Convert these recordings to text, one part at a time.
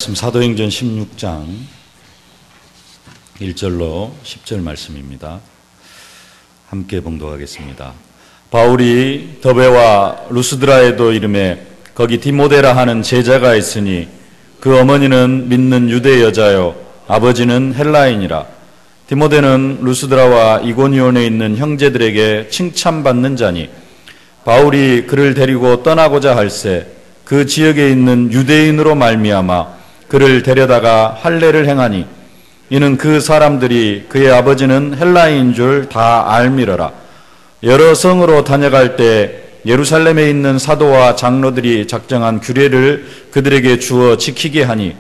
사도행전 16장 1절로 10절 말씀입니다. 함께 봉독하겠습니다. 바울이 더베와 루스드라에도 이름에 거기 디모데라 하는 제자가 있으니 그 어머니는 믿는 유대 여자요 아버지는 헬라인이라. 디모데는 루스드라와 이고니온에 있는 형제들에게 칭찬받는 자니 바울이 그를 데리고 떠나고자 할새 그 지역에 있는 유대인으로 말미암아 그를 데려다가 할례를 행하니 이는 그 사람들이 그의 아버지는 헬라인인 줄 다 알미러라. 여러 성으로 다녀갈 때 예루살렘에 있는 사도와 장로들이 작정한 규례를 그들에게 주어 지키게 하니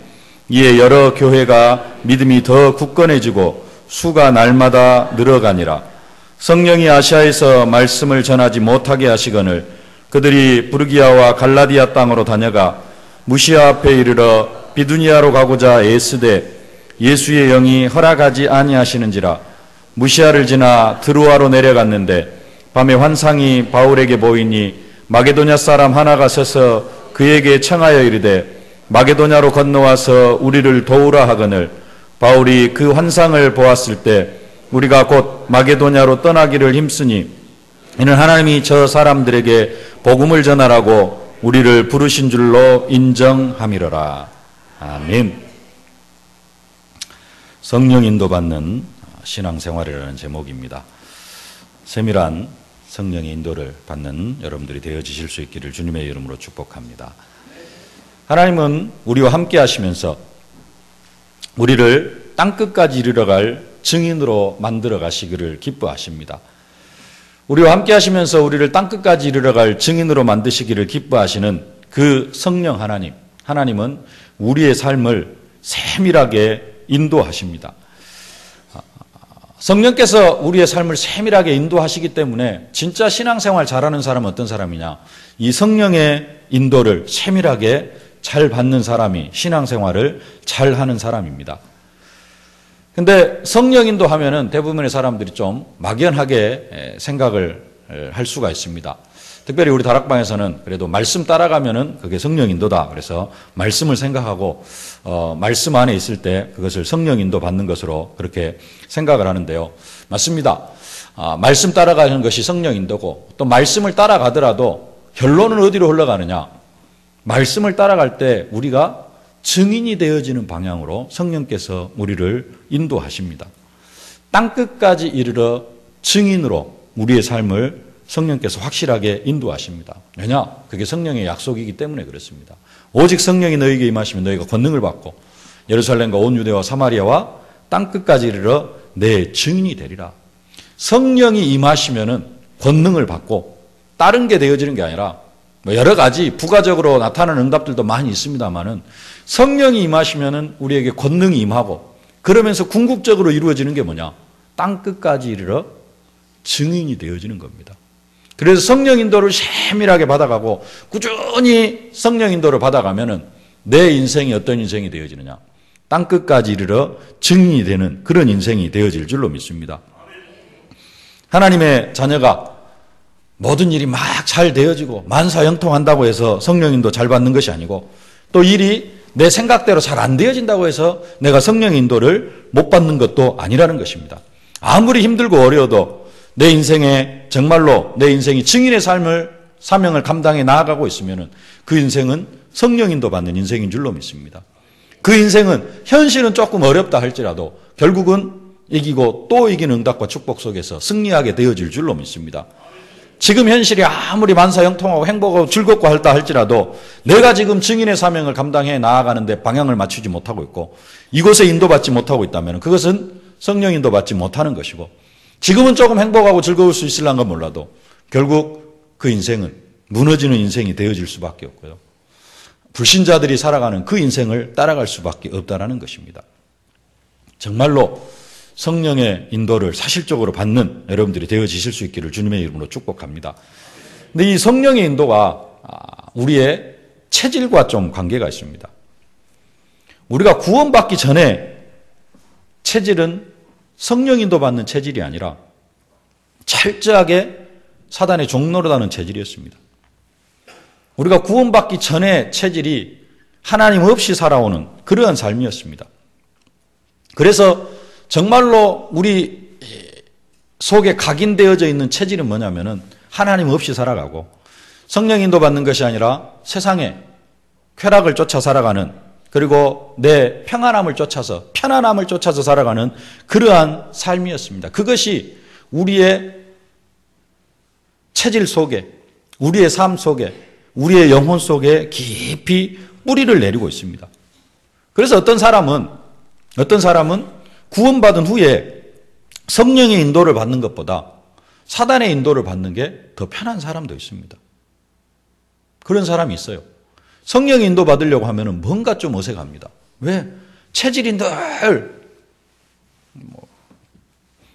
이에 여러 교회가 믿음이 더 굳건해지고 수가 날마다 늘어가니라. 성령이 아시아에서 말씀을 전하지 못하게 하시거늘 그들이 부르기아와 갈라디아 땅으로 다녀가 무시아 앞에 이르러 비두니아로 가고자 애쓰되 예수의 영이 허락하지 아니하시는지라. 무시아를 지나 드루아로 내려갔는데 밤에 환상이 바울에게 보이니 마게도냐 사람 하나가 서서 그에게 청하여 이르되 마게도냐로 건너와서 우리를 도우라 하거늘 바울이 그 환상을 보았을 때 우리가 곧 마게도냐로 떠나기를 힘쓰니 이는 하나님이 저 사람들에게 복음을 전하라고 우리를 부르신 줄로 인정함이로라. 아멘. 성령 인도받는 신앙생활이라는 제목입니다. 세밀한 성령의 인도를 받는 여러분들이 되어지실 수 있기를 주님의 이름으로 축복합니다. 하나님은 우리와 함께 하시면서 우리를 땅끝까지 이르러갈 증인으로 만들어 가시기를 기뻐하십니다. 우리와 함께 하시면서 우리를 땅끝까지 이르러갈 증인으로 만드시기를 기뻐하시는 그 성령 하나님은 우리의 삶을 세밀하게 인도하십니다. 성령께서 우리의 삶을 세밀하게 인도하시기 때문에 진짜 신앙생활 잘하는 사람은 어떤 사람이냐? 이 성령의 인도를 세밀하게 잘 받는 사람이 신앙생활을 잘하는 사람입니다. 근데 성령 인도하면은 대부분의 사람들이 좀 막연하게 생각을 할 수가 있습니다. 특별히 우리 다락방에서는 그래도 말씀 따라가면은 그게 성령 인도다. 그래서 말씀을 생각하고 말씀 안에 있을 때 그것을 성령 인도 받는 것으로 그렇게 생각을 하는데요. 맞습니다. 말씀 따라가는 것이 성령 인도고 또 말씀을 따라가더라도 결론은 어디로 흘러가느냐? 말씀을 따라갈 때 우리가 증인이 되어지는 방향으로 성령께서 우리를 인도하십니다. 땅끝까지 이르러 증인으로 우리의 삶을 성령께서 확실하게 인도하십니다. 왜냐? 그게 성령의 약속이기 때문에 그렇습니다. 오직 성령이 너희에게 임하시면 너희가 권능을 받고 예루살렘과 온 유대와 사마리아와 땅끝까지 이르러 내 증인이 되리라. 성령이 임하시면은 권능을 받고 다른 게 되어지는 게 아니라 여러 가지 부가적으로 나타나는 응답들도 많이 있습니다만은 성령이 임하시면은 우리에게 권능이 임하고 그러면서 궁극적으로 이루어지는 게 뭐냐? 땅끝까지 이르러 증인이 되어지는 겁니다. 그래서 성령 인도를 세밀하게 받아가고 꾸준히 성령 인도를 받아가면은 내 인생이 어떤 인생이 되어지느냐? 땅끝까지 이르러 증인이 되는 그런 인생이 되어질 줄로 믿습니다. 하나님의 자녀가 모든 일이 막 잘 되어지고 만사형통한다고 해서 성령 인도 잘 받는 것이 아니고 또 일이 내 생각대로 잘 안 되어진다고 해서 내가 성령 인도를 못 받는 것도 아니라는 것입니다. 아무리 힘들고 어려워도 내 인생에 정말로 내 인생이 증인의 사명을 감당해 나아가고 있으면 그 인생은 성령 인도 받는 인생인 줄로 믿습니다. 그 인생은 현실은 조금 어렵다 할지라도 결국은 이기고 또 이기는 응답과 축복 속에서 승리하게 되어질 줄로 믿습니다. 지금 현실이 아무리 만사형통하고 행복하고 즐겁고 할다 할지라도 내가 지금 증인의 사명을 감당해 나아가는데 방향을 맞추지 못하고 있고 이곳에 인도받지 못하고 있다면 그것은 성령 인도받지 못하는 것이고 지금은 조금 행복하고 즐거울 수 있을란 건 몰라도 결국 그 인생은 무너지는 인생이 되어질 수밖에 없고요. 불신자들이 살아가는 그 인생을 따라갈 수밖에 없다라는 것입니다. 정말로 성령의 인도를 사실적으로 받는 여러분들이 되어지실 수 있기를 주님의 이름으로 축복합니다. 근데 이 성령의 인도가 우리의 체질과 좀 관계가 있습니다. 우리가 구원받기 전에 체질은 성령 인도 받는 체질이 아니라 철저하게 사단의 종노릇하는 체질이었습니다. 우리가 구원받기 전에 체질이 하나님 없이 살아오는 그러한 삶이었습니다. 그래서 정말로 우리 속에 각인되어져 있는 체질은 뭐냐면은 하나님 없이 살아가고 성령 인도 받는 것이 아니라 세상에 쾌락을 쫓아 살아가는, 그리고 내 평안함을 쫓아서 편안함을 쫓아서 살아가는 그러한 삶이었습니다. 그것이 우리의 체질 속에, 우리의 삶 속에, 우리의 영혼 속에 깊이 뿌리를 내리고 있습니다. 그래서 어떤 사람은 구원받은 후에 성령의 인도를 받는 것보다 사단의 인도를 받는 게 더 편한 사람도 있습니다. 그런 사람이 있어요. 성령의 인도 받으려고 하면 뭔가 좀 어색합니다. 왜? 체질이 늘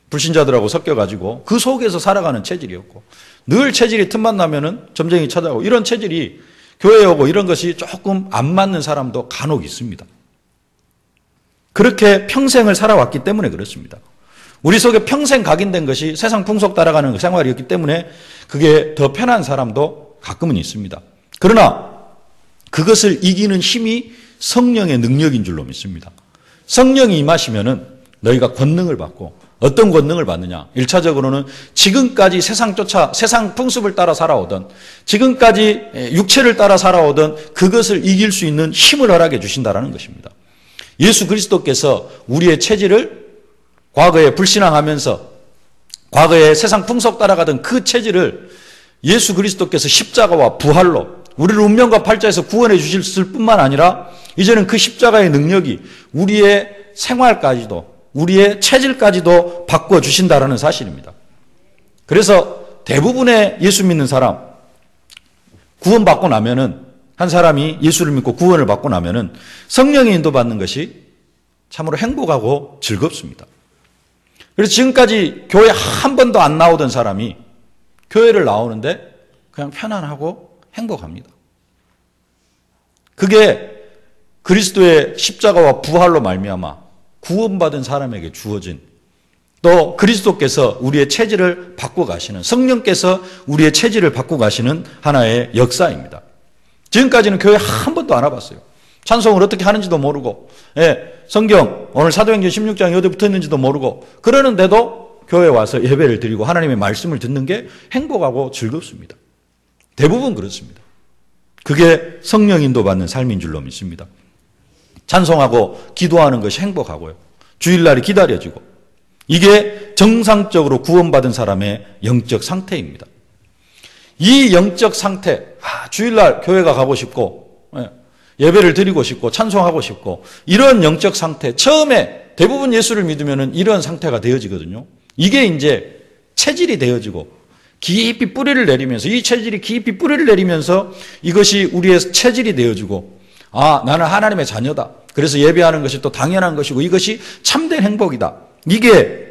불신자들하고 섞여가지고 그 속에서 살아가는 체질이었고, 늘 체질이 틈만 나면은 점쟁이 찾아오고, 이런 체질이 교회에 오고 이런 것이 조금 안 맞는 사람도 간혹 있습니다. 그렇게 평생을 살아왔기 때문에 그렇습니다. 우리 속에 평생 각인된 것이 세상 풍속 따라가는 생활이었기 때문에 그게 더 편한 사람도 가끔은 있습니다. 그러나 그것을 이기는 힘이 성령의 능력인 줄로 믿습니다. 성령이 임하시면은 너희가 권능을 받고, 어떤 권능을 받느냐? 1차적으로는 지금까지 세상 풍습을 따라 살아오던, 지금까지 육체를 따라 살아오던 그것을 이길 수 있는 힘을 허락해 주신다라는 것입니다. 예수 그리스도께서 우리의 체질을, 과거에 불신앙하면서 과거에 세상 풍속 따라가던 그 체질을 예수 그리스도께서 십자가와 부활로 우리를 운명과 팔자에서 구원해 주실 뿐만 아니라 이제는 그 십자가의 능력이 우리의 생활까지도, 우리의 체질까지도 바꿔주신다라는 사실입니다. 그래서 대부분의 예수 믿는 사람, 구원받고 나면은, 한 사람이 예수를 믿고 구원을 받고 나면은 성령의 인도받는 것이 참으로 행복하고 즐겁습니다. 그래서 지금까지 교회 한 번도 안 나오던 사람이 교회를 나오는데 그냥 편안하고 행복합니다. 그게 그리스도의 십자가와 부활로 말미암아 구원받은 사람에게 주어진, 또 그리스도께서 우리의 체질을 바꿔가시는, 성령께서 우리의 체질을 바꿔가시는 하나의 역사입니다. 지금까지는 교회 한 번도 안 와봤어요. 찬송을 어떻게 하는지도 모르고, 성경 오늘 사도행전 16장이 어디 붙어있는지도 모르고, 그러는데도 교회에 와서 예배를 드리고 하나님의 말씀을 듣는 게 행복하고 즐겁습니다. 대부분 그렇습니다. 그게 성령 인도받는 삶인 줄로 믿습니다. 찬송하고 기도하는 것이 행복하고요, 주일날이 기다려지고, 이게 정상적으로 구원받은 사람의 영적 상태입니다. 이 영적 상태, 주일날 교회가 가고 싶고, 예배를 드리고 싶고, 찬송하고 싶고, 이런 영적 상태, 처음에 대부분 예수를 믿으면 이런 상태가 되어지거든요. 이게 이제 체질이 되어지고 깊이 뿌리를 내리면서, 이 체질이 깊이 뿌리를 내리면서 이것이 우리의 체질이 되어지고, 나는 하나님의 자녀다, 그래서 예배하는 것이 또 당연한 것이고 이것이 참된 행복이다, 이게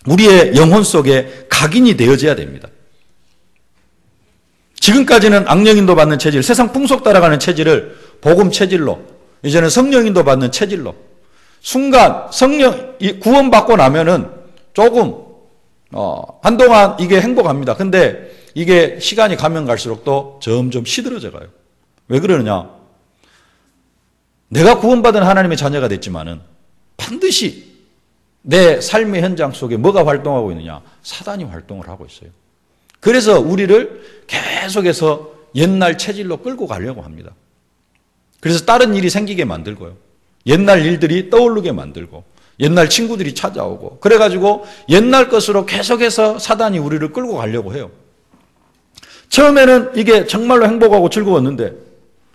우리의 영혼 속에 각인이 되어져야 됩니다. 지금까지는 악령인도 받는 체질, 세상 풍속 따라가는 체질을 복음 체질로, 이제는 성령인도 받는 체질로, 순간 구원받고 나면은 조금 한동안 이게 행복합니다. 근데 이게 시간이 가면 갈수록 또 점점 시들어져 가요. 왜 그러느냐? 내가 구원받은 하나님의 자녀가 됐지만은 반드시 내 삶의 현장 속에 뭐가 활동하고 있느냐? 사단이 활동을 하고 있어요. 그래서 우리를 계속해서 옛날 체질로 끌고 가려고 합니다. 그래서 다른 일이 생기게 만들고요, 옛날 일들이 떠오르게 만들고, 옛날 친구들이 찾아오고, 그래가지고 옛날 것으로 계속해서 사단이 우리를 끌고 가려고 해요. 처음에는 이게 정말로 행복하고 즐거웠는데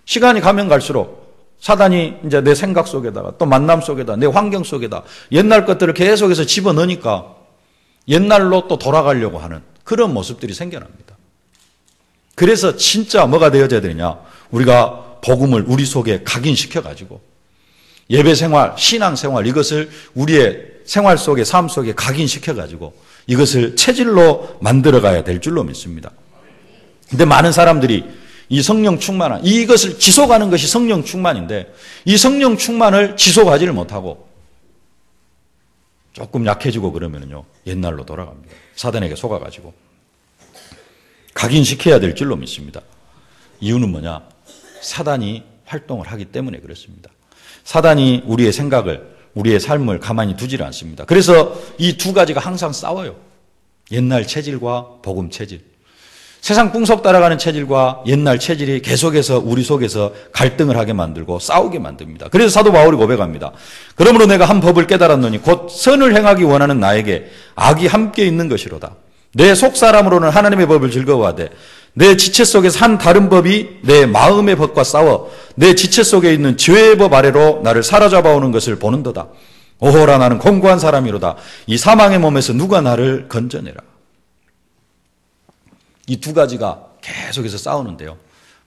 시간이 가면 갈수록 사단이 이제 내 생각 속에다가, 또 만남 속에다, 내 환경 속에다 옛날 것들을 계속해서 집어넣으니까 옛날로 또 돌아가려고 하는 그런 모습들이 생겨납니다. 그래서 진짜 뭐가 되어져야 되느냐? 우리가 복음을 우리 속에 각인시켜가지고 예배생활, 신앙생활, 이것을 우리의 생활 속에, 삶 속에 각인시켜가지고 이것을 체질로 만들어가야 될 줄로 믿습니다. 근데 많은 사람들이 이 성령 충만한, 이것을 지속하는 것이 성령 충만인데, 이 성령 충만을 지속하지를 못하고 조금 약해지고 그러면요, 옛날로 돌아갑니다. 사단에게 속아가지고. 각인시켜야 될 줄로 믿습니다. 이유는 뭐냐? 사단이 활동을 하기 때문에 그렇습니다. 사단이 우리의 생각을, 우리의 삶을 가만히 두질 않습니다. 그래서 이 두 가지가 항상 싸워요. 옛날 체질과 복음 체질. 세상 풍속 따라가는 체질과 옛날 체질이 계속해서 우리 속에서 갈등을 하게 만들고 싸우게 만듭니다. 그래서 사도 바울이 고백합니다. 그러므로 내가 한 법을 깨달았노니 곧 선을 행하기 원하는 나에게 악이 함께 있는 것이로다. 내 속사람으로는 하나님의 법을 즐거워하되 내 지체 속에서 한 다른 법이 내 마음의 법과 싸워 내 지체 속에 있는 죄의 법 아래로 나를 사로잡아오는 것을 보는도다. 오호라 나는 공고한 사람이로다. 이 사망의 몸에서 누가 나를 건져내라. 이 두 가지가 계속해서 싸우는데요.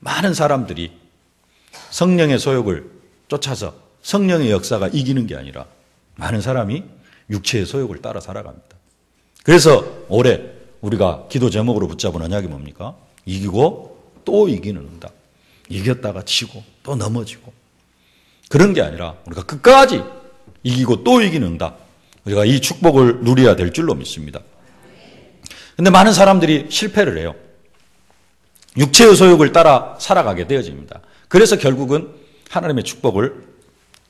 많은 사람들이 성령의 소욕을 쫓아서 성령의 역사가 이기는 게 아니라 많은 사람이 육체의 소욕을 따라 살아갑니다. 그래서 올해 우리가 기도 제목으로 붙잡은 언약이 뭡니까? 이기고 또 이기는 응답. 이겼다가 지고 또 넘어지고 그런 게 아니라 우리가 끝까지 이기고 또 이기는 응답. 우리가 이 축복을 누려야 될 줄로 믿습니다. 그런데 많은 사람들이 실패를 해요. 육체의 소욕을 따라 살아가게 되어집니다. 그래서 결국은 하나님의 축복을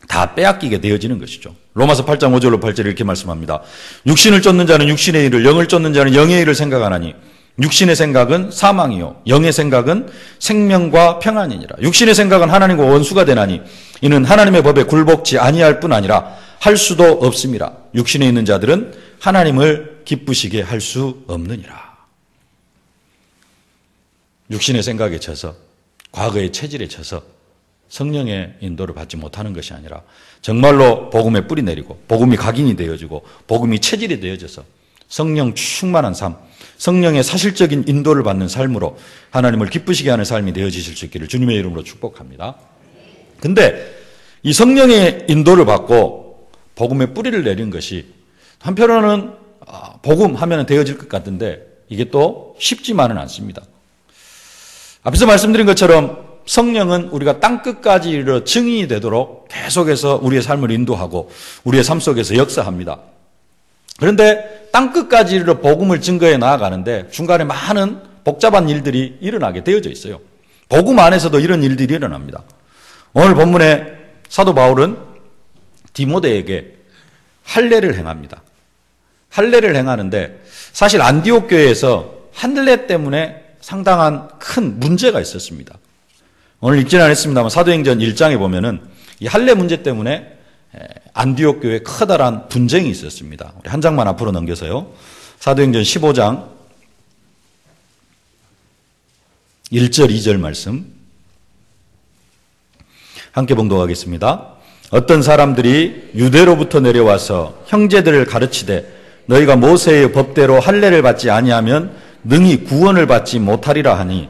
다 빼앗기게 되어지는 것이죠. 로마서 8장 5절로 8절 이렇게 말씀합니다. 육신을 쫓는 자는 육신의 일을, 영을 쫓는 자는 영의 일을 생각하나니 육신의 생각은 사망이요 영의 생각은 생명과 평안이니라. 육신의 생각은 하나님과 원수가 되나니 이는 하나님의 법에 굴복지 아니할 뿐 아니라 할 수도 없음이라. 육신에 있는 자들은 하나님을 기쁘시게 할 수 없느니라. 육신의 생각에 져서 과거의 체질에 져서 성령의 인도를 받지 못하는 것이 아니라 정말로 복음에 뿌리 내리고 복음이 각인이 되어지고 복음이 체질이 되어져서 성령 충만한 삶, 성령의 사실적인 인도를 받는 삶으로 하나님을 기쁘시게 하는 삶이 되어지실 수 있기를 주님의 이름으로 축복합니다. 근데 이 성령의 인도를 받고 복음에 뿌리를 내린 것이 한편으로는 복음 하면 되어질 것 같은데 이게 또 쉽지만은 않습니다. 앞에서 말씀드린 것처럼 성령은 우리가 땅끝까지 이르러 증인이 되도록 계속해서 우리의 삶을 인도하고 우리의 삶 속에서 역사합니다. 그런데 땅끝까지 이르러 복음을 증거해 나아가는데 중간에 많은 복잡한 일들이 일어나게 되어져 있어요. 복음 안에서도 이런 일들이 일어납니다. 오늘 본문에 사도 바울은 디모데에게 할례를 행합니다. 할례를 행하는데 사실 안디옥 교회에서 할례 때문에 상당한 큰 문제가 있었습니다. 오늘 읽지는 않았습니다만 사도행전 1장에 보면은 이 할례 문제 때문에 안디옥 교회에 커다란 분쟁이 있었습니다. 우리 한 장만 앞으로 넘겨서요. 사도행전 15장 1절 2절 말씀 함께 봉독하겠습니다. 어떤 사람들이 유대로부터 내려와서 형제들을 가르치되 너희가 모세의 법대로 할례를 받지 아니하면 능히 구원을 받지 못하리라 하니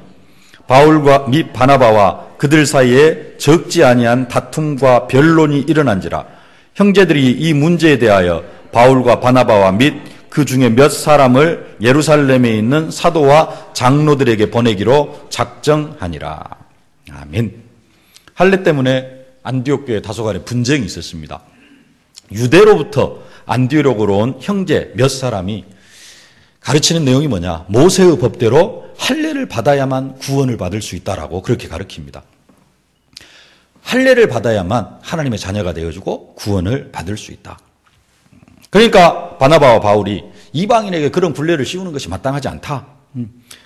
바울과 및 바나바와 그들 사이에 적지 아니한 다툼과 변론이 일어난지라. 형제들이 이 문제에 대하여 바울과 바나바와 및 그 중에 몇 사람을 예루살렘에 있는 사도와 장로들에게 보내기로 작정하니라. 아멘. 할례 때문에 안디옥 교회 다소간에 분쟁이 있었습니다. 유대로부터 안디옥으로 온 형제 몇 사람이 가르치는 내용이 뭐냐? 모세의 법대로 할례를 받아야만 구원을 받을 수 있다라고 그렇게 가르칩니다. 할례를 받아야만 하나님의 자녀가 되어주고 구원을 받을 수 있다. 그러니까 바나바와 바울이 이방인에게 그런 굴레를 씌우는 것이 마땅하지 않다.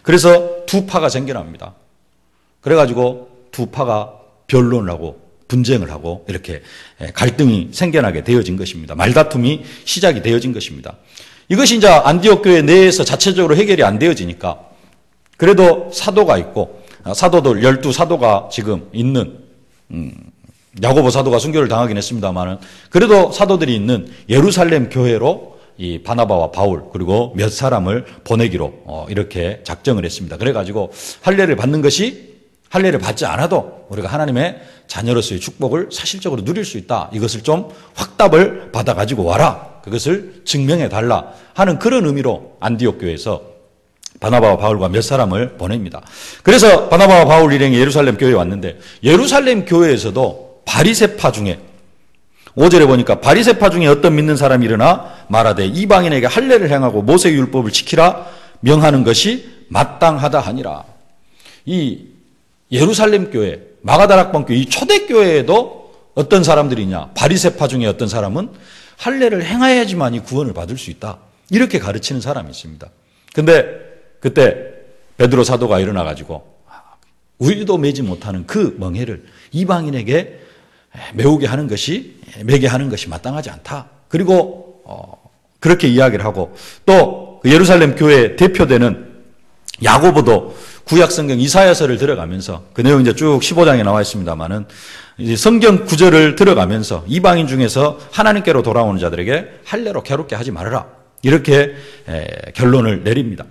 그래서 두 파가 생겨납니다. 그래가지고 두 파가 변론을 하고 분쟁을 하고 이렇게 갈등이 생겨나게 되어진 것입니다. 말다툼이 시작이 되어진 것입니다. 이것이 이제 안디옥 교회 내에서 자체적으로 해결이 안 되어지니까 그래도 사도가 있고 사도들 12사도가 지금 있는 야고보 사도가 순교를 당하긴 했습니다만은 그래도 사도들이 있는 예루살렘 교회로 이 바나바와 바울 그리고 몇 사람을 보내기로 이렇게 작정을 했습니다. 그래가지고 할례를 받는 것이 할례를 받지 않아도 우리가 하나님의 자녀로서의 축복을 사실적으로 누릴 수 있다. 이것을 좀 확답을 받아가지고 와라. 그것을 증명해 달라 하는 그런 의미로 안디옥 교회에서 바나바와 바울과 몇 사람을 보냅니다. 그래서 바나바와 바울 일행이 예루살렘 교회에 왔는데 예루살렘 교회에서도 바리새파 중에 5절에 보니까 바리새파 중에 어떤 믿는 사람이 일어나 말하되 이방인에게 할례를 행하고 모세 율법을 지키라 명하는 것이 마땅하다 하니라. 이 예루살렘 교회 마가다락방교회 이 초대교회에도 어떤 사람들이 있냐? 바리새파 중에 어떤 사람은 할례를 행해야지만이 구원을 받을 수 있다. 이렇게 가르치는 사람이 있습니다. 근데 그때 베드로 사도가 일어나 가지고 우리도 매지 못하는 그 멍해를 이방인에게 매게 하는 것이 마땅하지 않다. 그리고 그렇게 이야기를 하고 또 그 예루살렘 교회의 대표되는 야고보도 구약성경 이사야서를 들어가면서 그 내용 이제 쭉 15장에 나와 있습니다만은 성경 구절을 들어가면서 이방인 중에서 하나님께로 돌아오는 자들에게 할례로 괴롭게 하지 말아라. 이렇게 결론을 내립니다.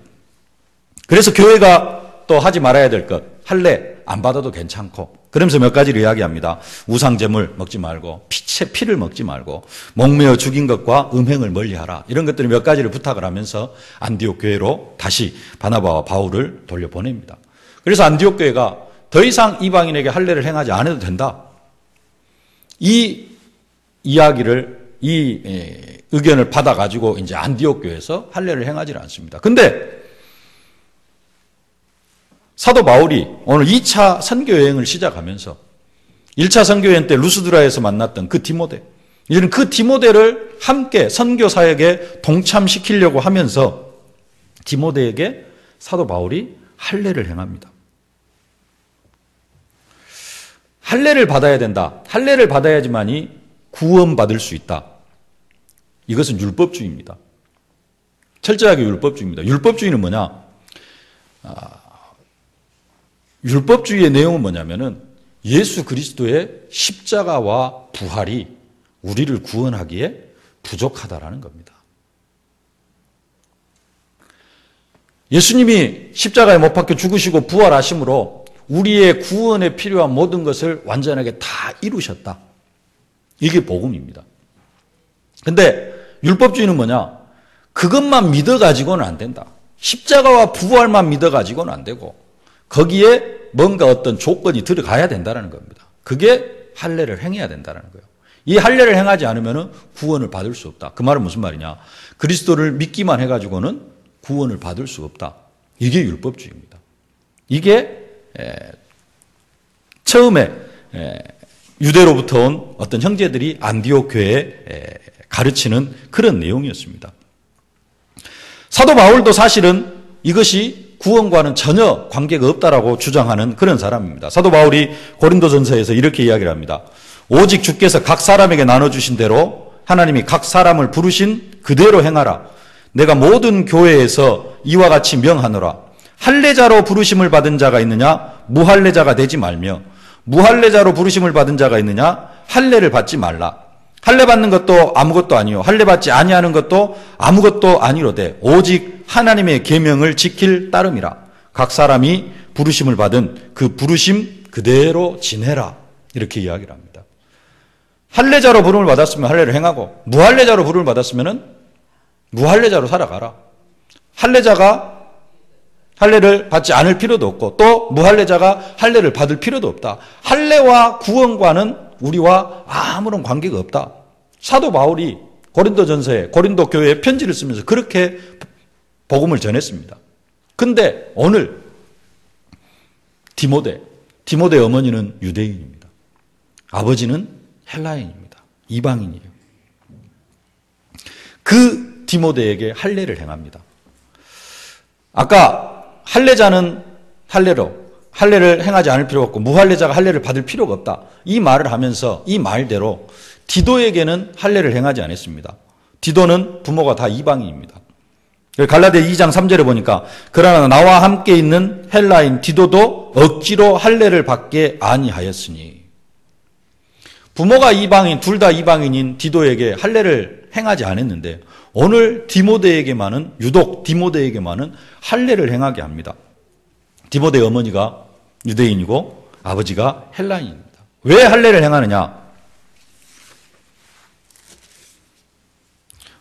그래서 교회가 또 하지 말아야 될 것, 할례 안 받아도 괜찮고, 그러면서 몇 가지를 이야기합니다. 우상제물 먹지 말고, 피를 먹지 말고, 목매어 죽인 것과 음행을 멀리하라. 이런 것들을 몇 가지를 부탁을 하면서 안디옥 교회로 다시 바나바와 바울을 돌려보냅니다. 그래서 안디옥 교회가 더 이상 이방인에게 할례를 행하지 않아도 된다. 이 이야기를, 이 의견을 받아가지고 이제 안디옥 교회에서 할례를 행하지 않습니다. 근데 사도 바울이 오늘 2차 선교여행을 시작하면서 1차 선교여행 때 루스드라에서 만났던 그 디모데, 이제는 그 디모데를 함께 선교 사역에 동참시키려고 하면서 디모데에게 사도 바울이 할례를 행합니다. 할례를 받아야 된다. 할례를 받아야지만이 구원받을 수 있다. 이것은 율법주의입니다. 철저하게 율법주의입니다. 율법주의는 뭐냐? 율법주의의 내용은 뭐냐면은 예수 그리스도의 십자가와 부활이 우리를 구원하기에 부족하다라는 겁니다. 예수님이 십자가에 못 박혀 죽으시고 부활하심으로 우리의 구원에 필요한 모든 것을 완전하게 다 이루셨다. 이게 복음입니다. 근데 율법주의는 뭐냐? 그것만 믿어가지고는 안 된다. 십자가와 부활만 믿어가지고는 안 되고 거기에 뭔가 어떤 조건이 들어가야 된다는 겁니다. 그게 할례를 행해야 된다는 거예요. 이 할례를 행하지 않으면 구원을 받을 수 없다. 그 말은 무슨 말이냐? 그리스도를 믿기만 해가지고는 구원을 받을 수 없다. 이게 율법주의입니다. 이게 처음에 유대로부터 온 어떤 형제들이 안디옥 교회에 가르치는 그런 내용이었습니다. 사도 바울도 사실은 이것이 구원과는 전혀 관계가 없다라고 주장하는 그런 사람입니다. 사도 바울이 고린도전서에서 이렇게 이야기를 합니다. 오직 주께서 각 사람에게 나눠주신 대로 하나님이 각 사람을 부르신 그대로 행하라. 내가 모든 교회에서 이와 같이 명하노라. 할례자로 부르심을 받은 자가 있느냐? 무할례자가 되지 말며, 무할례자로 부르심을 받은 자가 있느냐? 할례를 받지 말라. 할례 받는 것도 아무것도 아니요, 할례 받지 아니하는 것도 아무것도 아니로되 오직 하나님의 계명을 지킬 따름이라. 각 사람이 부르심을 받은 그 부르심 그대로 지내라. 이렇게 이야기를 합니다. 할례자로 부름을 받았으면 할례를 행하고, 무할례자로 부름을 받았으면 무할례자로 살아가라. 할례자가 할례를 받지 않을 필요도 없고 또 무할례자가 할례를 받을 필요도 없다. 할례와 구원과는 우리와 아무런 관계가 없다. 사도 바울이 고린도전서에 고린도 교회에 편지를 쓰면서 그렇게 복음을 전했습니다. 근데 오늘 디모데 어머니는 유대인입니다. 아버지는 헬라인입니다. 이방인이에요. 그 디모데에게 할례를 행합니다. 아까 할례자는 할례를 행하지 않을 필요가 없고 무할례자가 할례를 받을 필요가 없다. 이 말을 하면서 이 말대로 디도에게는 할례를 행하지 않았습니다. 디도는 부모가 다 이방인입니다. 갈라디아 2장 3절에 보니까 그러나 나와 함께 있는 헬라인 디도도 억지로 할례를 받게 아니하였으니, 부모가 이방인, 둘 다 이방인인 디도에게 할례를 행하지 않았는데 오늘 유독 디모데에게만은 할례를 행하게 합니다. 디모데 어머니가 유대인이고 아버지가 헬라인입니다. 왜 할례를 행하느냐?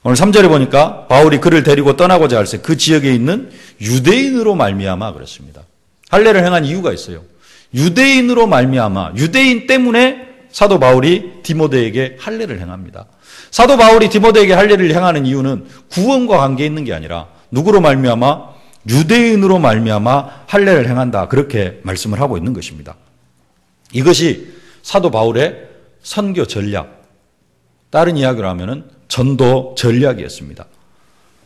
오늘 3절에 보니까 바울이 그를 데리고 떠나고자 할새 그 지역에 있는 유대인으로 말미암아 그렇습니다. 할례를 행한 이유가 있어요. 유대인으로 말미암아, 유대인 때문에 사도 바울이 디모데에게 할례를 행합니다. 사도 바울이 디모데에게 할례를 행하는 이유는 구원과 관계 있는 게 아니라 누구로 말미암아? 유대인으로 말미암아 할례를 행한다. 그렇게 말씀을 하고 있는 것입니다. 이것이 사도 바울의 선교 전략, 다른 이야기로 하면은 전도 전략이었습니다.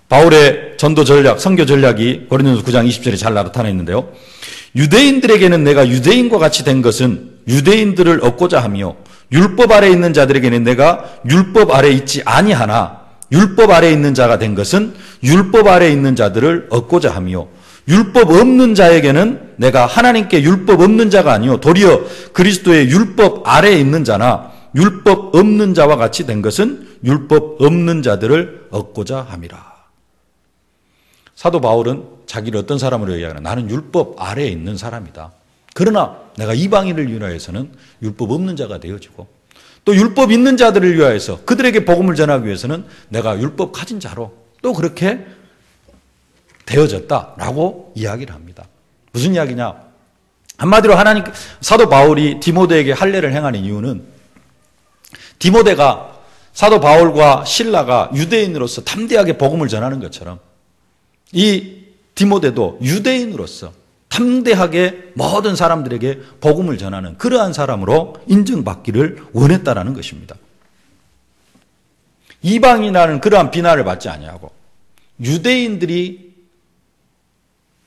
바울의 전도 전략, 선교 전략이 고린도서 9장 20절에 잘 나타나 있는데요. 유대인들에게는 내가 유대인과 같이 된 것은 유대인들을 얻고자 하며 율법 아래 있는 자들에게는 내가 율법 아래 있지 아니하나 율법 아래 있는 자가 된 것은 율법 아래 있는 자들을 얻고자 하며 율법 없는 자에게는 내가 하나님께 율법 없는 자가 아니요 도리어 그리스도의 율법 아래에 있는 자나 율법 없는 자와 같이 된 것은 율법 없는 자들을 얻고자 함이라. 사도 바울은 자기를 어떤 사람으로 이야기하나 나는 율법 아래에 있는 사람이다. 그러나 내가 이방인을 위하여서는 율법 없는 자가 되어지고 또 율법 있는 자들을 위하여서 그들에게 복음을 전하기 위해서는 내가 율법 가진 자로 또 그렇게 되어졌다라고 이야기를 합니다. 무슨 이야기냐? 한마디로 사도 바울이 디모데에게 할례를 행하는 이유는 디모데가 사도 바울과 실라가 유대인으로서 담대하게 복음을 전하는 것처럼 이 디모데도 유대인으로서 담대하게 모든 사람들에게 복음을 전하는 그러한 사람으로 인정받기를 원했다라는 것입니다. 이방인이라는 그러한 비난을 받지 아니하고 유대인들이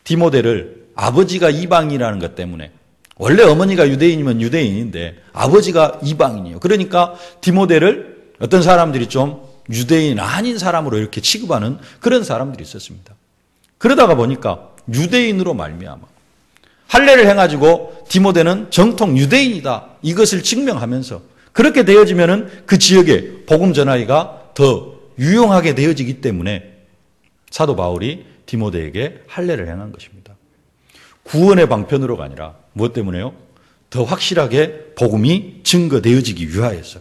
디모데를 아버지가 이방인이라는 것 때문에 원래 어머니가 유대인이면 유대인인데 아버지가 이방인이에요. 그러니까 디모데를 어떤 사람들이 좀 유대인 아닌 사람으로 이렇게 취급하는 그런 사람들이 있었습니다. 그러다가 보니까 유대인으로 말미암아 할례를 해가지고 디모데는 정통 유대인이다 이것을 증명하면서 그렇게 되어지면은 그 지역에 복음 전하기가 더 유용하게 되어지기 때문에 사도 바울이 디모데에게 할례를 행한 것입니다. 구원의 방편으로가 아니라 무엇 때문에요? 더 확실하게 복음이 증거되어지기 위하여서.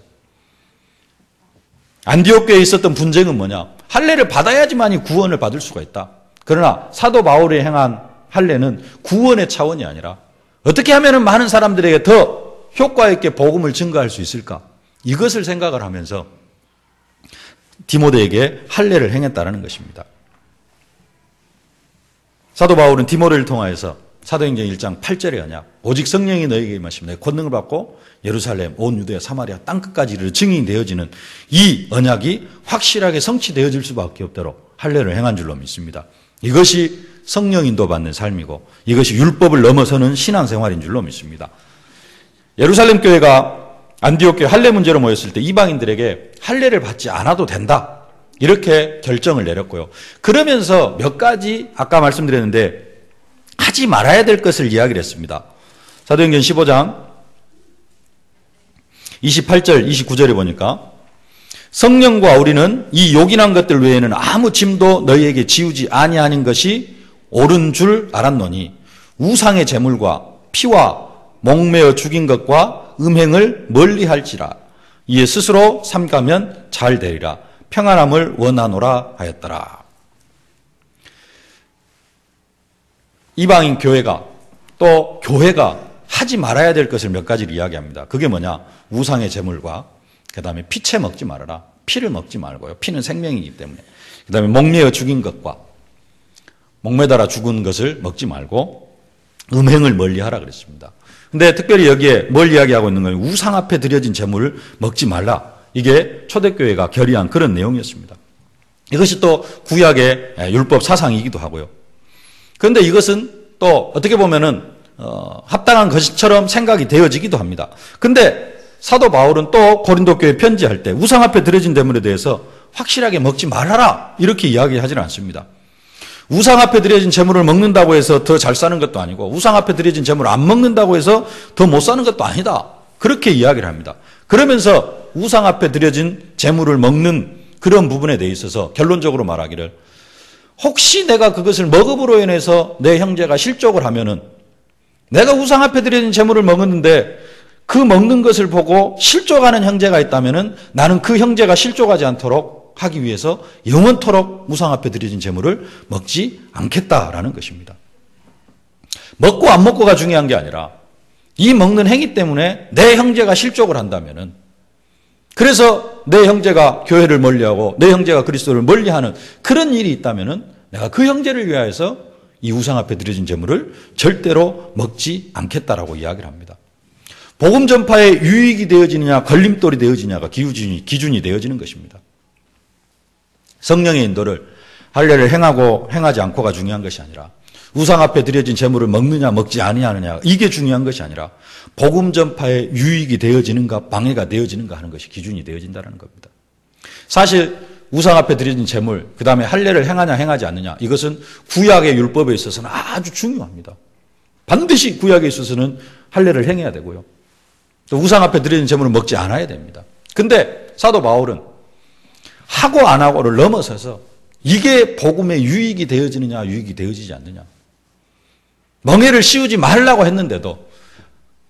안디옥 교회에 있었던 분쟁은 뭐냐? 할례를 받아야지만이 구원을 받을 수가 있다. 그러나 사도 바울이 행한 할례는 구원의 차원이 아니라 어떻게 하면 많은 사람들에게 더 효과 있게 복음을 증거할 수 있을까? 이것을 생각을 하면서 디모데에게 할례를 행했다는 것입니다. 사도 바울은 디모데를 통하여서 사도행전 1장 8절의 언약 오직 성령이 너희에게 임하시면 권능을 받고 예루살렘 온 유대야 사마리아 땅끝까지 이르러 증인이 되어지는 이 언약이 확실하게 성취되어질 수밖에 없도록 할례를 행한 줄로 믿습니다. 이것이 성령 인도받는 삶이고 이것이 율법을 넘어서는 신앙생활인 줄로 믿습니다. 예루살렘 교회가 안디옥 교회 할례 문제로 모였을 때 이방인들에게 할례를 받지 않아도 된다 이렇게 결정을 내렸고요. 그러면서 몇 가지 아까 말씀드렸는데 하지 말아야 될 것을 이야기를 했습니다. 사도행전 15장 28절 29절에 보니까 성령과 우리는 이 요긴한 것들 외에는 아무 짐도 너희에게 지우지 아니하는 것이 옳은 줄 알았노니 우상의 제물과 피와 목매어 죽인 것과 음행을 멀리할지라 이에 스스로 삼가면 잘 되리라 평안함을 원하노라 하였더라. 이방인 교회가 또 교회가 하지 말아야 될 것을 몇 가지를 이야기합니다. 그게 뭐냐? 우상의 제물과 그 다음에 피채 먹지 말아라. 피를 먹지 말고요. 피는 생명이기 때문에. 그 다음에 목매어 죽인 것과 목매달아 죽은 것을 먹지 말고 음행을 멀리하라 그랬습니다. 근데 특별히 여기에 뭘 이야기하고 있는 거예요? 우상 앞에 드려진 제물을 먹지 말라. 이게 초대교회가 결의한 그런 내용이었습니다. 이것이 또 구약의 율법 사상이기도 하고요. 그런데 이것은 또 어떻게 보면은 합당한 것처럼 생각이 되어지기도 합니다. 근데 사도 바울은 또 고린도 교회 편지할 때 우상 앞에 드려진 제물에 대해서 확실하게 먹지 말아라 이렇게 이야기하지는 않습니다. 우상 앞에 드려진 제물을 먹는다고 해서 더 잘 사는 것도 아니고 우상 앞에 드려진 제물을 안 먹는다고 해서 더 못 사는 것도 아니다. 그렇게 이야기를 합니다. 그러면서 우상 앞에 드려진 제물을 먹는 그런 부분에 대해 있어서 결론적으로 말하기를 혹시 내가 그것을 먹음으로 인해서 내 형제가 실족을 하면은 내가 우상 앞에 드려진 제물을 먹었는데 그 먹는 것을 보고 실족하는 형제가 있다면은 나는 그 형제가 실족하지 않도록 하기 위해서 영원토록 우상 앞에 드려진 제물을 먹지 않겠다라는 것입니다. 먹고 안 먹고가 중요한 게 아니라 이 먹는 행위 때문에 내 형제가 실족을 한다면은 그래서 내 형제가 교회를 멀리하고 내 형제가 그리스도를 멀리하는 그런 일이 있다면은 내가 그 형제를 위하여서 이 우상 앞에 드려진 제물을 절대로 먹지 않겠다라고 이야기를 합니다. 복음 전파에 유익이 되어지느냐 걸림돌이 되어지냐가 기준이 되어지는 것입니다. 성령의 인도를 할례를 행하고 행하지 않고가 중요한 것이 아니라 우상 앞에 드려진 제물을 먹느냐 먹지 아니하느냐 이게 중요한 것이 아니라 복음 전파에 유익이 되어지는가 방해가 되어지는가 하는 것이 기준이 되어진다는 겁니다. 사실 우상 앞에 드려진 제물 그다음에 할례를 행하냐 행하지 않느냐 이것은 구약의 율법에 있어서는 아주 중요합니다. 반드시 구약에 있어서는 할례를 행해야 되고요. 또 우상 앞에 드려진 제물을 먹지 않아야 됩니다. 근데 사도 바울은 하고 안 하고를 넘어서서 이게 복음의 유익이 되어지느냐 유익이 되어지지 않느냐 멍에를 씌우지 말라고 했는데도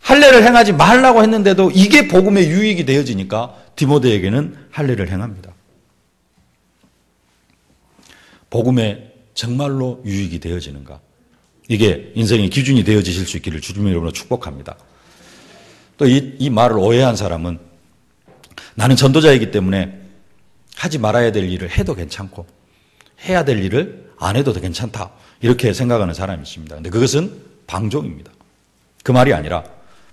할례를 행하지 말라고 했는데도 이게 복음의 유익이 되어지니까 디모데에게는 할례를 행합니다. 복음에 정말로 유익이 되어지는가 이게 인생의 기준이 되어지실 수 있기를 주님의 이름으로 축복합니다. 또 이 말을 오해한 사람은 나는 전도자이기 때문에 하지 말아야 될 일을 해도 괜찮고 해야 될 일을 안 해도 괜찮다 이렇게 생각하는 사람이 있습니다. 그런데 그것은 방종입니다. 그 말이 아니라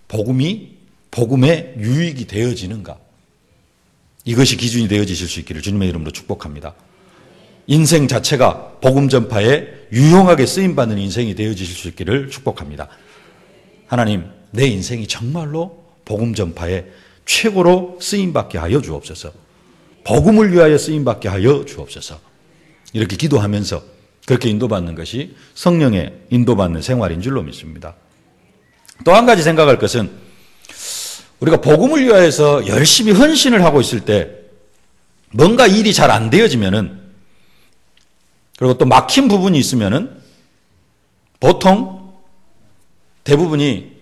복음에 유익이 되어지는가 이것이 기준이 되어지실 수 있기를 주님의 이름으로 축복합니다. 인생 자체가 복음 전파에 유용하게 쓰임받는 인생이 되어지실 수 있기를 축복합니다. 하나님 내 인생이 정말로 복음 전파에 최고로 쓰임받게 하여 주옵소서. 복음을 위하여 쓰임받게 하여 주옵소서. 이렇게 기도하면서 그렇게 인도받는 것이 성령의 인도받는 생활인 줄로 믿습니다. 또 한 가지 생각할 것은 우리가 복음을 위하여서 열심히 헌신을 하고 있을 때 뭔가 일이 잘 안 되어지면은 그리고 또 막힌 부분이 있으면은 보통 대부분이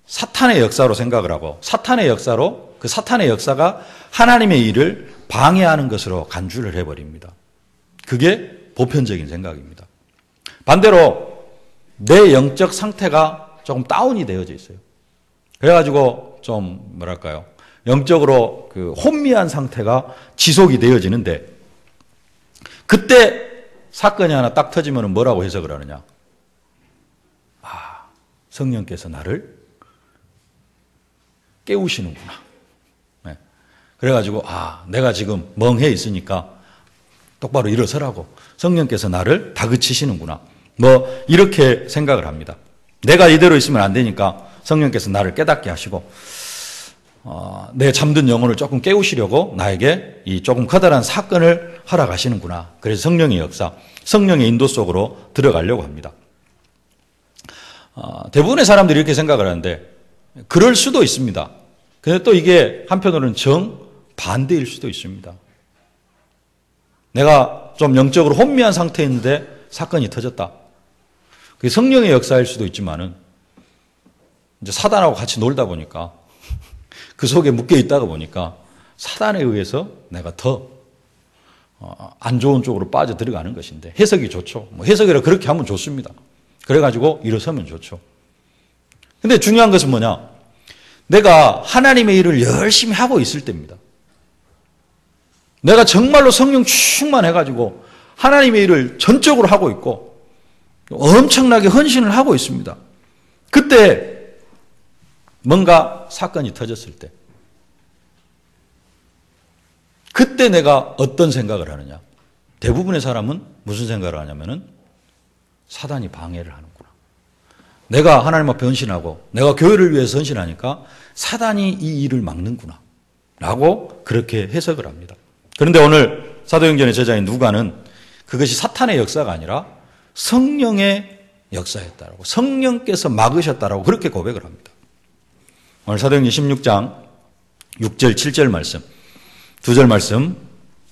사탄의 역사로 생각을 하고 사탄의 역사로 그 사탄의 역사가 하나님의 일을 방해하는 것으로 간주를 해버립니다. 그게 보편적인 생각입니다. 반대로 내 영적 상태가 조금 다운이 되어져 있어요. 그래가지고 좀 뭐랄까요 영적으로 그 혼미한 상태가 지속이 되어지는데 그때 사건이 하나 딱 터지면 뭐라고 해석을 하느냐 성령께서 나를 깨우시는구나. 네. 그래가지고 내가 지금 멍해 있으니까 똑바로 일어서라고 성령께서 나를 다그치시는구나. 뭐 이렇게 생각을 합니다. 내가 이대로 있으면 안 되니까 성령께서 나를 깨닫게 하시고 내 잠든 영혼을 조금 깨우시려고 나에게 이 조금 커다란 사건을 허락하시는구나. 그래서 성령의 역사, 성령의 인도 속으로 들어가려고 합니다. 대부분의 사람들이 이렇게 생각을 하는데 그럴 수도 있습니다. 근데 또 이게 한편으로는 정반대일 수도 있습니다. 내가 좀 영적으로 혼미한 상태인데 사건이 터졌다. 그게 성령의 역사일 수도 있지만은 이제 사단하고 같이 놀다 보니까 그 속에 묶여 있다가 보니까 사단에 의해서 내가 더 안 좋은 쪽으로 빠져 들어가는 것인데 해석이 좋죠. 뭐 해석이라 그렇게 하면 좋습니다. 그래가지고 일어서면 좋죠. 근데 중요한 것은 뭐냐? 내가 하나님의 일을 열심히 하고 있을 때입니다. 내가 정말로 성령 충만해가지고 하나님의 일을 전적으로 하고 있고 엄청나게 헌신을 하고 있습니다. 그때 뭔가 사건이 터졌을 때 그때 내가 어떤 생각을 하느냐? 대부분의 사람은 무슨 생각을 하냐면은 사단이 방해를 하는구나. 내가 하나님 앞에 헌신하고 내가 교회를 위해서 헌신하니까 사단이 이 일을 막는구나 라고 그렇게 해석을 합니다. 그런데 오늘 사도행전의 제자인 누가는 그것이 사탄의 역사가 아니라 성령의 역사였다라고 성령께서 막으셨다라고 그렇게 고백을 합니다. 오늘 사도행전 16장 6절 7절 말씀 두 절 말씀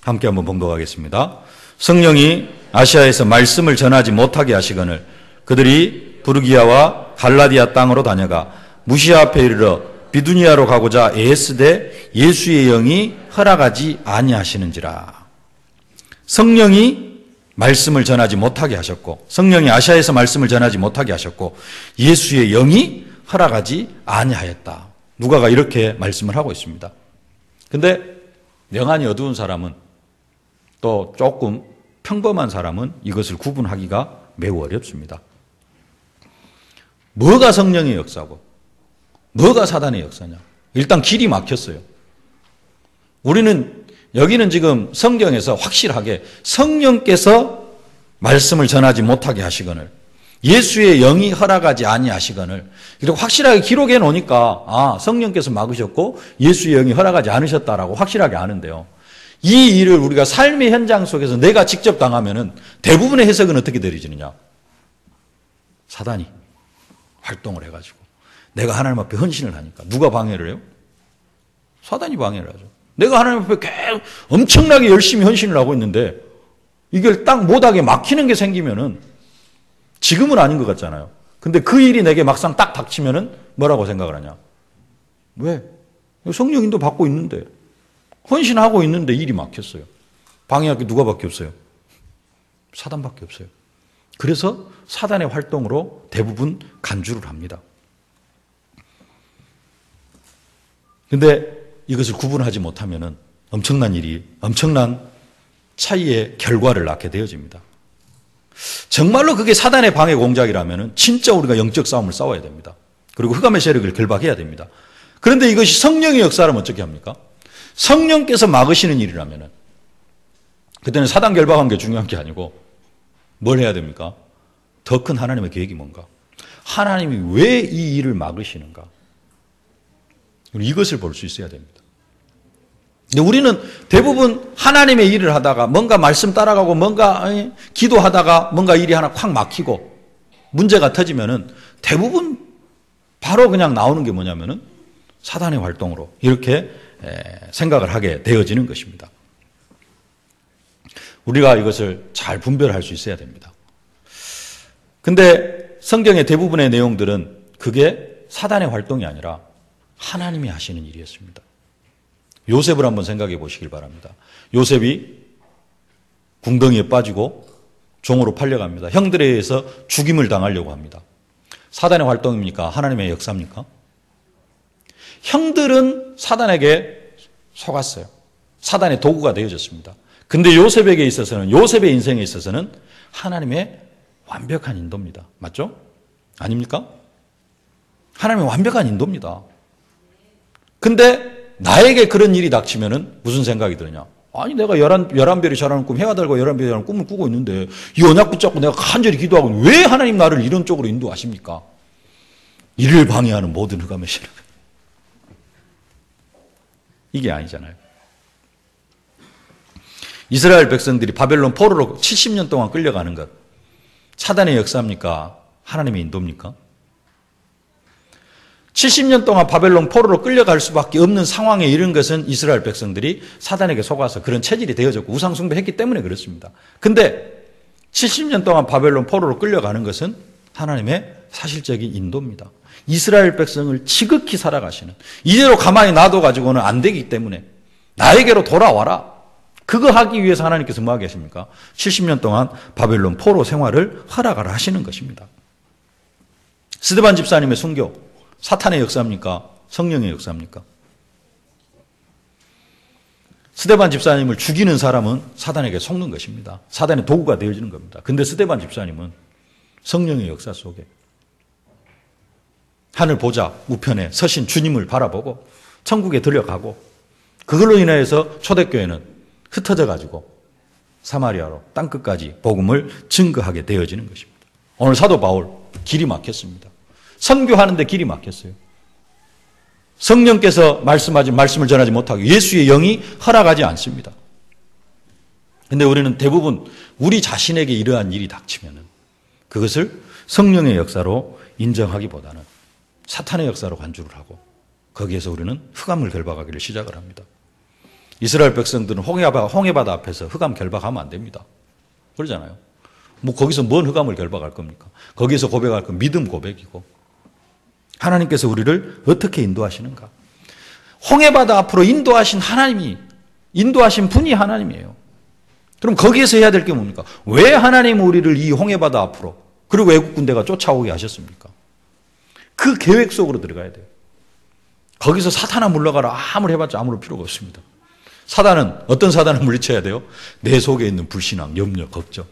함께 한번 봉독하겠습니다. 성령이 아시아에서 말씀을 전하지 못하게 하시거늘 그들이 부르기아와 갈라디아 땅으로 다녀가 무시아 앞에 이르러 비두니아로 가고자 애쓰되 예수의 영이 허락하지 아니하시는지라. 성령이 말씀을 전하지 못하게 하셨고 성령이 아시아에서 말씀을 전하지 못하게 하셨고 예수의 영이 허락하지 아니하였다. 누가가 이렇게 말씀을 하고 있습니다. 근데 영안이 어두운 사람은 또 조금 평범한 사람은 이것을 구분하기가 매우 어렵습니다. 뭐가 성령의 역사고 뭐가 사단의 역사냐? 일단 길이 막혔어요. 우리는 여기는 지금 성경에서 확실하게 성령께서 말씀을 전하지 못하게 하시거늘 예수의 영이 허락하지 아니하시거늘 그리고 확실하게 기록해 놓으니까 성령께서 막으셨고 예수의 영이 허락하지 않으셨다라고 확실하게 아는데요. 이 일을 우리가 삶의 현장 속에서 내가 직접 당하면은 대부분의 해석은 어떻게 내려지느냐? 사단이 활동을 해가지고 내가 하나님 앞에 헌신을 하니까 누가 방해를 해요? 사단이 방해를 하죠. 내가 하나님 앞에 계속 엄청나게 열심히 헌신을 하고 있는데 이걸 딱 못하게 막히는 게 생기면은 지금은 아닌 것 같잖아요. 근데 그 일이 내게 막상 딱 닥치면은 뭐라고 생각을 하냐? 왜? 성령인도 받고 있는데 헌신하고 있는데 일이 막혔어요. 방해할 게 누가밖에 없어요? 사단밖에 없어요. 그래서 사단의 활동으로 대부분 간주를 합니다. 근데 이것을 구분하지 못하면은 엄청난 일이, 엄청난 차이의 결과를 낳게 되어집니다. 정말로 그게 사단의 방해 공작이라면은 진짜 우리가 영적 싸움을 싸워야 됩니다. 그리고 흑암의 세력을 결박해야 됩니다. 그런데 이것이 성령의 역사라면 어떻게 합니까? 성령께서 막으시는 일이라면은 그때는 사단 결박한 게 중요한 게 아니고 뭘 해야 됩니까? 더 큰 하나님의 계획이 뭔가? 하나님이 왜 이 일을 막으시는가? 이것을 볼 수 있어야 됩니다. 근데 우리는 대부분 하나님의 일을 하다가 뭔가 말씀 따라가고 뭔가 기도하다가 뭔가 일이 하나 콱 막히고 문제가 터지면은 대부분 바로 그냥 나오는 게 뭐냐면은 사단의 활동으로 이렇게 생각을 하게 되어지는 것입니다. 우리가 이것을 잘 분별할 수 있어야 됩니다. 근데 성경의 대부분의 내용들은 그게 사단의 활동이 아니라 하나님이 하시는 일이었습니다. 요셉을 한번 생각해 보시길 바랍니다. 요셉이 궁덩이에 빠지고 종으로 팔려갑니다. 형들에 의해서 죽임을 당하려고 합니다. 사단의 활동입니까? 하나님의 역사입니까? 형들은 사단에게 속았어요. 사단의 도구가 되어졌습니다. 근데 요셉에게 있어서는, 요셉의 인생에 있어서는 하나님의 완벽한 인도입니다. 맞죠? 아닙니까? 하나님의 완벽한 인도입니다. 근데 나에게 그런 일이 닥치면은 무슨 생각이 드느냐? 아니, 내가 11별이 자라는 꿈, 해가 달고 11별이 자라는 꿈을 꾸고 있는데 이 언약 붙잡고 내가 간절히 기도하고 왜 하나님 나를 이런 쪽으로 인도하십니까? 이를 방해하는 모든 흑암의 세력. 이게 아니잖아요. 이스라엘 백성들이 바벨론 포로로 70년 동안 끌려가는 것. 사단의 역사입니까? 하나님의 인도입니까? 70년 동안 바벨론 포로로 끌려갈 수밖에 없는 상황에 이른 것은 이스라엘 백성들이 사단에게 속아서 그런 체질이 되어졌고 우상숭배했기 때문에 그렇습니다. 근데 70년 동안 바벨론 포로로 끌려가는 것은 하나님의 사실적인 인도입니다. 이스라엘 백성을 지극히 살아가시는, 이대로 가만히 놔둬가지고는 안 되기 때문에 나에게로 돌아와라. 그거 하기 위해서 하나님께서 뭐 하겠습니까? 70년 동안 바벨론 포로 생활을 허락을 하시는 것입니다. 스데반 집사님의 순교, 사탄의 역사입니까? 성령의 역사입니까? 스데반 집사님을 죽이는 사람은 사단에게 속는 것입니다. 사단의 도구가 되어지는 겁니다. 근데 스데반 집사님은 성령의 역사 속에 하늘 보좌 우편에 서신 주님을 바라보고 천국에 들려가고 그걸로 인해서 초대교회는 흩어져 가지고 사마리아로 땅끝까지 복음을 증거하게 되어지는 것입니다. 오늘 사도 바울 길이 막혔습니다. 선교하는데 길이 막혔어요. 성령께서 말씀을 전하지 못하고 예수의 영이 허락하지 않습니다. 그런데 우리는 대부분 우리 자신에게 이러한 일이 닥치면은 그것을 성령의 역사로 인정하기보다는 사탄의 역사로 간주를 하고 거기에서 우리는 흑암을 결박하기를 시작을 합니다. 이스라엘 백성들은 홍해바다 앞에서 흑암 결박하면 안 됩니다. 그러잖아요. 뭐 거기서 뭔 흑암을 결박할 겁니까? 거기서 고백할 건 믿음 고백이고 하나님께서 우리를 어떻게 인도하시는가? 홍해바다 앞으로 인도하신 하나님이, 인도하신 분이 하나님이에요. 그럼 거기에서 해야 될 게 뭡니까? 왜 하나님은 우리를 이 홍해바다 앞으로 그리고 애국 군대가 쫓아오게 하셨습니까? 그 계획 속으로 들어가야 돼요. 거기서 사탄아 물러가라 아무리 해봤자 아무런 필요가 없습니다. 사단은 어떤 사단을 물리쳐야 돼요? 내 속에 있는 불신앙, 염려, 걱정.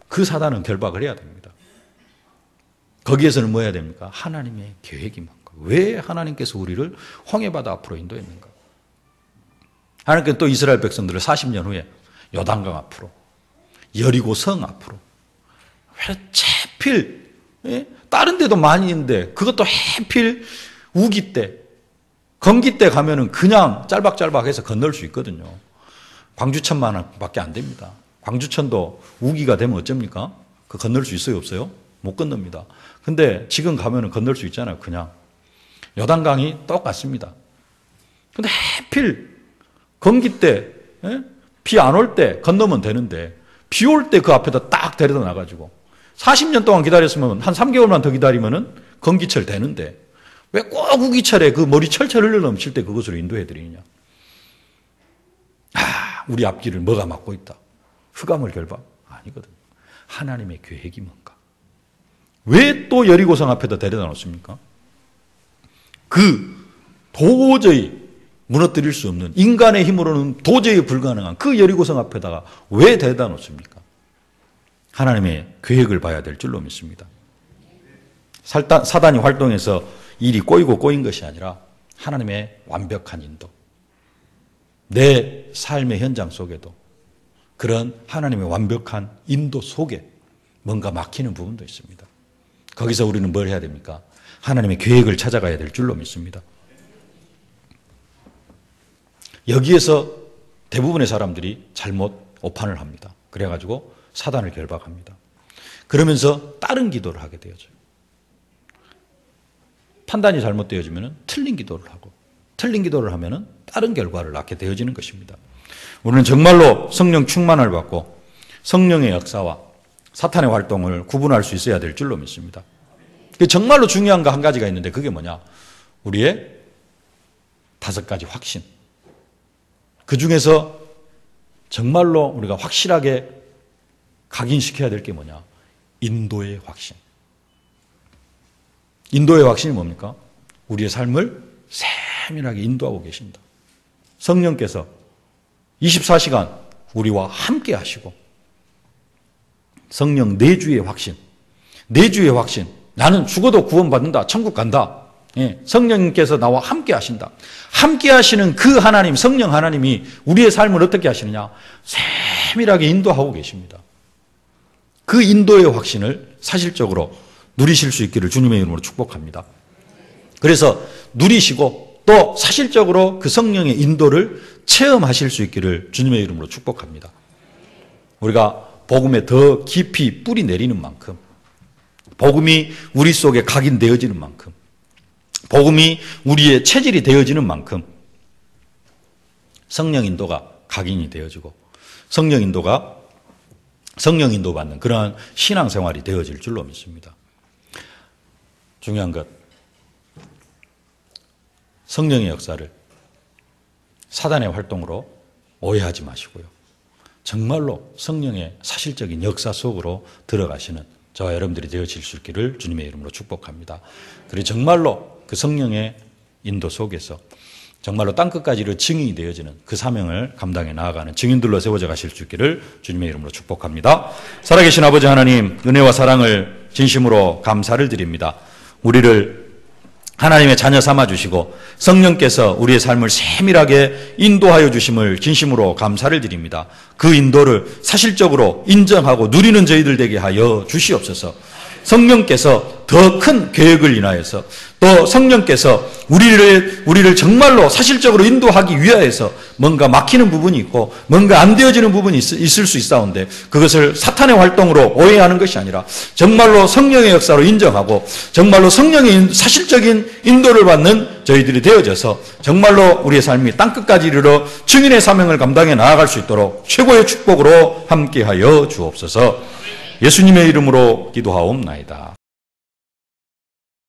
그 사단은 결박을 해야 됩니다. 거기에서는 뭐 해야 됩니까? 하나님의 계획이 많고 왜 하나님께서 우리를 홍해바다 앞으로 인도했는가? 하나님께서 또 이스라엘 백성들을 40년 후에 요단강 앞으로, 여리고 성 앞으로, 왜 하필 다른 데도 많이 있는데 그것도 하필 우기 때, 건기 때 가면은 그냥 짤박짤박해서 건널 수 있거든요. 광주천만 밖에 안 됩니다. 광주천도 우기가 되면 어쩝니까? 그 건널 수 있어요, 없어요? 못 건넙니다. 근데 지금 가면은 건널 수 있잖아요, 그냥. 요단강이 똑같습니다. 근데 하필 건기 때, 비 안 올 때 건너면 되는데, 비 올 때 그 앞에다 딱 데려다 놔가지고 40년 동안 기다렸으면 한 3개월만 더 기다리면은 건기철 되는데 왜 꼭 우기철에 그 머리 철철 흘러 넘칠 때 그것으로 인도해드리느냐? 우리 앞길을 뭐가 막고 있다? 흑암을 결박? 아니거든요. 하나님의 계획이 뭔가? 왜 또 여리고성 앞에다 데려다 놓습니까? 그 도저히 무너뜨릴 수 없는, 인간의 힘으로는 도저히 불가능한 그 여리고성 앞에다가 왜 데려다 놓습니까? 하나님의 계획을 봐야 될 줄로 믿습니다. 사단이 활동해서 일이 꼬이고 꼬인 것이 아니라 하나님의 완벽한 인도, 내 삶의 현장 속에도 그런 하나님의 완벽한 인도 속에 뭔가 막히는 부분도 있습니다. 거기서 우리는 뭘 해야 됩니까? 하나님의 계획을 찾아가야 될 줄로 믿습니다. 여기에서 대부분의 사람들이 잘못 오판을 합니다. 그래가지고 사단을 결박합니다. 그러면서 다른 기도를 하게 되어져요. 판단이 잘못되어지면 틀린 기도를 하고, 틀린 기도를 하면 다른 결과를 낳게 되어지는 것입니다. 우리는 정말로 성령 충만을 받고 성령의 역사와 사탄의 활동을 구분할 수 있어야 될 줄로 믿습니다. 정말로 중요한 거 한 가지가 있는데 그게 뭐냐? 우리의 5가지 확신. 그 중에서 정말로 우리가 확실하게 각인시켜야 될 게 뭐냐? 인도의 확신. 인도의 확신이 뭡니까? 우리의 삶을 세밀하게 인도하고 계신다. 성령께서 24시간 우리와 함께 하시고, 성령 내주의 확신, 내주의 확신, 나는 죽어도 구원받는다, 천국 간다. 성령님께서 나와 함께 하신다. 함께 하시는 그 하나님, 성령 하나님이 우리의 삶을 어떻게 하시느냐? 세밀하게 인도하고 계십니다. 그 인도의 확신을 사실적으로 누리실 수 있기를 주님의 이름으로 축복합니다. 그래서 누리시고 또 사실적으로 그 성령의 인도를 체험하실 수 있기를 주님의 이름으로 축복합니다. 우리가 복음에 더 깊이 뿌리 내리는 만큼, 복음이 우리 속에 각인되어지는 만큼, 복음이 우리의 체질이 되어지는 만큼 성령 인도가 각인이 되어지고 성령 인도 받는 그러한 신앙생활이 되어질 줄로 믿습니다. 중요한 것, 성령의 역사를 사단의 활동으로 오해하지 마시고요. 정말로 성령의 사실적인 역사 속으로 들어가시는 저와 여러분들이 되어질 수 있기를 주님의 이름으로 축복합니다. 그리고 정말로 그 성령의 인도 속에서 정말로 땅끝까지로 증인이 되어지는 그 사명을 감당해 나아가는 증인들로 세워져 가실 수 있기를 주님의 이름으로 축복합니다. 살아계신 아버지 하나님, 은혜와 사랑을 진심으로 감사를 드립니다. 우리를 하나님의 자녀 삼아주시고 성령께서 우리의 삶을 세밀하게 인도하여 주심을 진심으로 감사를 드립니다. 그 인도를 사실적으로 인정하고 누리는 저희들 되게 하여 주시옵소서. 성령께서 더 큰 계획을 인하여서 또 성령께서 우리를 정말로 사실적으로 인도하기 위하여서 뭔가 막히는 부분이 있고 뭔가 안 되어지는 부분이 있을 수 있사온데 그것을 사탄의 활동으로 오해하는 것이 아니라 정말로 성령의 역사로 인정하고 정말로 성령의 사실적인 인도를 받는 저희들이 되어져서 정말로 우리의 삶이 땅끝까지 이르러 증인의 사명을 감당해 나아갈 수 있도록 최고의 축복으로 함께하여 주옵소서. 예수님의 이름으로 기도하옵나이다.